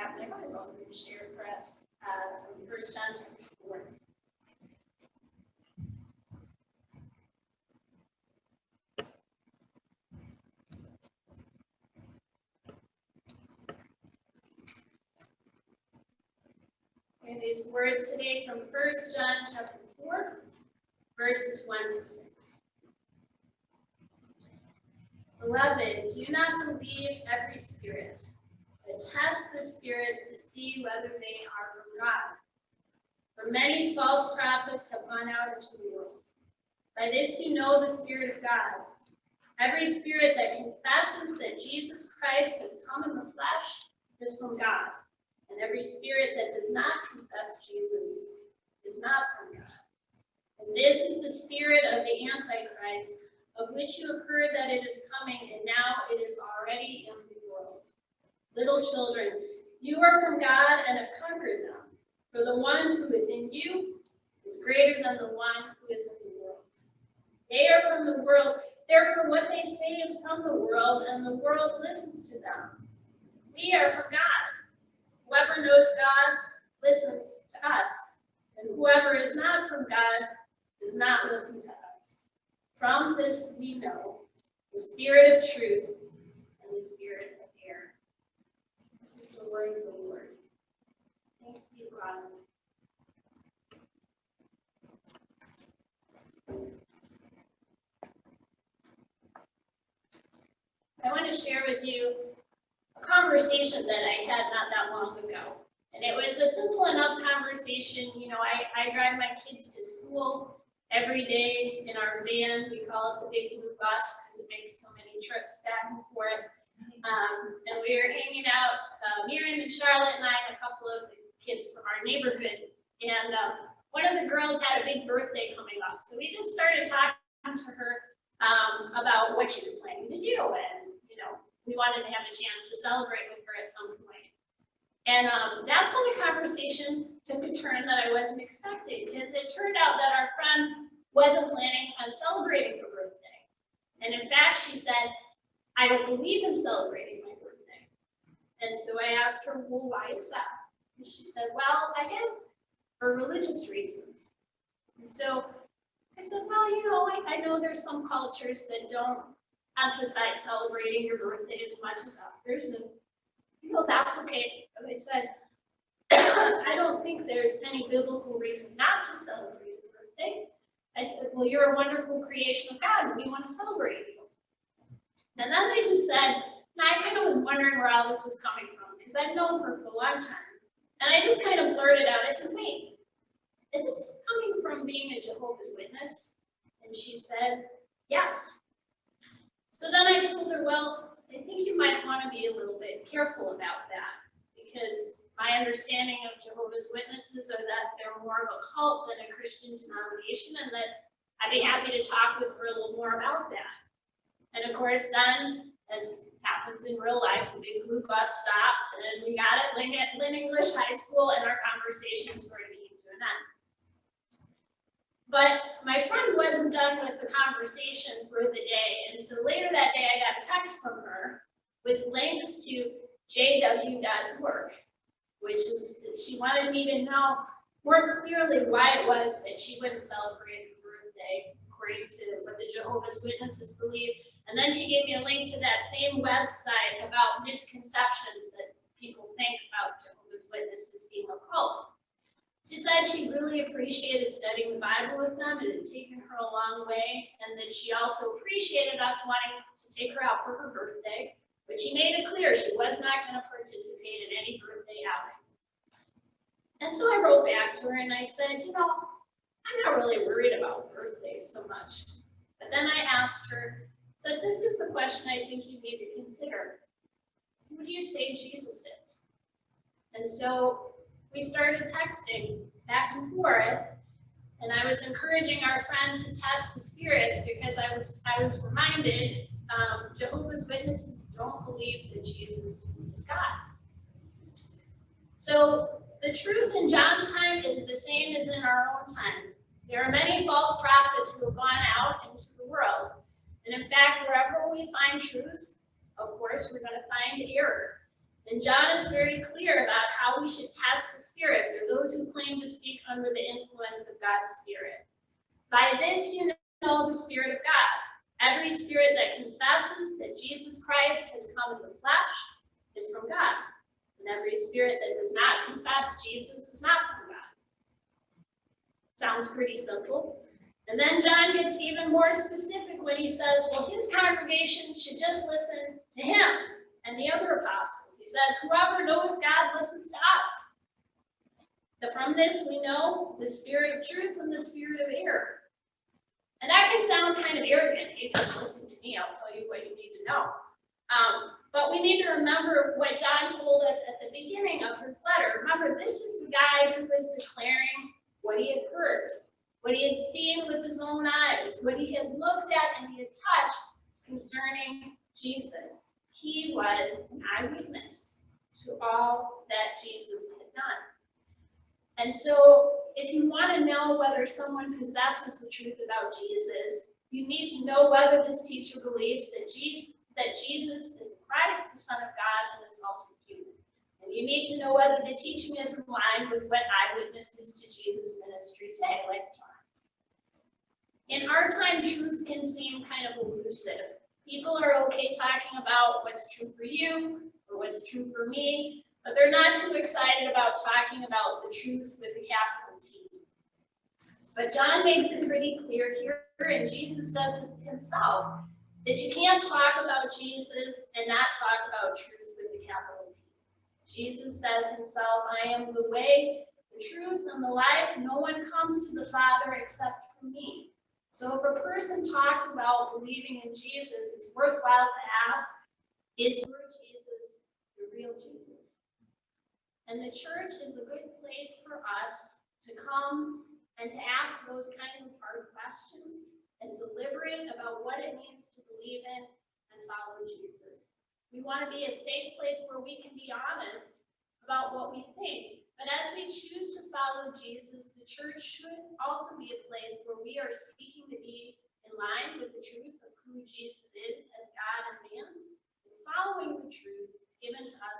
grab my Bible and share for us from 1 John chapter 4. And these words today from 1 John chapter 4, verses 1 to 6. Beloved, do not believe every spirit, but test the spirits to see whether they are from God. For many false prophets have gone out into the world. By this you know the Spirit of God. Every spirit that confesses that Jesus Christ has come in the flesh is from God. And every spirit that does not confess Jesus is not from God. And this is the spirit of the Antichrist, of which you have heard that it is coming, and now it is already in the world. Little children, you are from God and have conquered them. For the one who is in you is greater than the one who is in the world. They are from the world, therefore what they say is from the world, and the world listens to them. We are from God. Whoever knows God listens to us, and whoever is not from God does not listen to us. From this we know the spirit of truth and the spirit of error. This is the word of the Lord. Thanks be to God. I want to share with you a conversation that I had not that long ago. And it was a simple enough conversation. You know, I drive my kids to school every day in our van. We call it the Big Blue Bus because it makes so many trips back and forth. And we were hanging out, Miriam and Charlotte and I, and a couple of the kids from our neighborhood. And one of the girls had a big birthday coming up. So we just started talking to her about what she was planning to do. And, you know, we wanted to have a chance to celebrate with her at some point. And that's when the conversation took a turn that I wasn't expecting, because it turned out that our friend wasn't planning on celebrating her birthday. And in fact, she said, I don't believe in celebrating my birthday. And so I asked her, well, why is that? And she said, well, I guess for religious reasons. And so I said, well, you know, I know there's some cultures that don't emphasize celebrating your birthday as much as others, and you know, that's okay. But I said, I don't think there's any biblical reason not to celebrate your birthday. I said, well, you're a wonderful creation of God, and we want to celebrate you. And then they just said, and I kind of was wondering where all this was coming from, because I've known her for a long time. And I just kind of blurted out, I said, wait, is this coming from being a Jehovah's Witness? And she said, yes. So then I told her, well, I think you might want to be a little bit careful about that, because my understanding of Jehovah's Witnesses are that they're more of a cult than a Christian denomination, and that I'd be happy to talk with her a little more about that. And of course, then, as happens in real life, the Big Blue Bus stopped, and we got at Lynn English High School, and our conversation sort of came to an end. But my friend wasn't done with the conversation for the day, and so later that day I got a text from her with links to jw.org, which is, she wanted me to know more clearly why it was that she wouldn't celebrate her birthday according to what the Jehovah's Witnesses believe. And then she gave me a link to that same website about misconceptions that people think about Jehovah's Witnesses being a cult. She said she really appreciated studying the Bible with them, and it had taken her a long way, and that she also appreciated us wanting to take her out for her birthday, but she made it clear she was not going to participate in any birthday outing. And so I wrote back to her and I said, you know, I'm not really worried about birthdays so much. But then I asked her, said, this is the question I think you need to consider. Who do you say Jesus is? And so we started texting back and forth, and I was encouraging our friend to test the spirits, because I was reminded Jehovah's Witnesses don't believe that Jesus is God. So the truth in John's time is the same as in our own time. There are many false prophets who have gone out into the world, and in fact, wherever we find truth, of course, we're going to find error. And John is very clear about how we should test the spirits, or those who claim to speak under the influence of God's Spirit. By this you know the Spirit of God. Every spirit that confesses that Jesus Christ has come in the flesh is from God. And every spirit that does not confess Jesus is not from God. Sounds pretty simple. And then John gets even more specific when he says, well, his congregation should just listen to him and the other apostles. He says, whoever knows God listens to us. But from this we know the spirit of truth and the spirit of error. And that can sound kind of arrogant. Hey, just listen to me, I'll tell you what you need to know. But we need to remember what John told us at the beginning of his letter. Remember, this is the guy who was declaring what he had heard, what he had seen with his own eyes, what he had looked at and he had touched concerning Jesus. He was an eyewitness to all that Jesus had done. And so if you want to know whether someone possesses the truth about Jesus, you need to know whether this teacher believes that Jesus is the Christ, the Son of God, and is also human. And you need to know whether the teaching is in line with what eyewitnesses to Jesus' ministry say, like John. In our time, truth can seem kind of elusive. People are okay talking about what's true for you or what's true for me, but they're not too excited about talking about the truth with a capital T. But John makes it pretty clear here, and Jesus does it himself, that you can't talk about Jesus and not talk about truth with a capital T. Jesus says himself, I am the way, the truth, and the life. No one comes to the Father except through me. So if a person talks about believing in Jesus, it's worthwhile to ask, is your Jesus the real Jesus? And the church is a good place for us to come and to ask those kind of hard questions and deliberate about what it means to believe in and follow Jesus. We want to be a safe place where we can be honest about what we think. But as we choose to follow Jesus, the church should also be a place where we are seeking to be in line with the truth of who Jesus is as God and man, and following the truth given to us